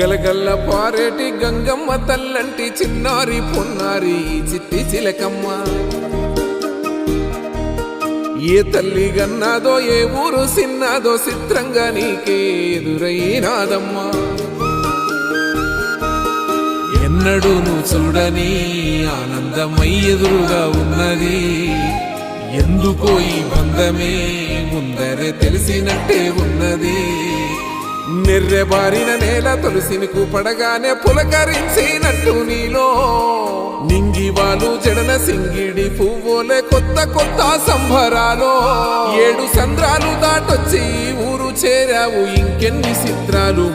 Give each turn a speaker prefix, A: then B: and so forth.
A: గలగల్ల పారేటి గంగమ్మ తల్లంటి చిన్నారి పొన్నారి చిట్టి చిలకమ్మ ఏ తల్లి గన్నాదో ఏ ఊరు సిన్నాదో చిత్రంగా నీకే ఎదురైనాదమ్మా ఎన్నడూ నువ్వు చూడని ఆనందమై ఎదురుగా ఉన్నది ఎందుకో ఈ బంధమే ముందరే తెలిసినట్టే ఉన్నది నెర్రెబారిన నేల తులసినికు పడగానే పులకరించినట్టు నీలో నింగివాలు జడన సింగిడి పువ్వులే కొత్త కొత్త సంబరాలో 7 సంద్రాలు దాటొచ్చి ఊరు చేరావు ఇంకెన్ని చిత్రాలు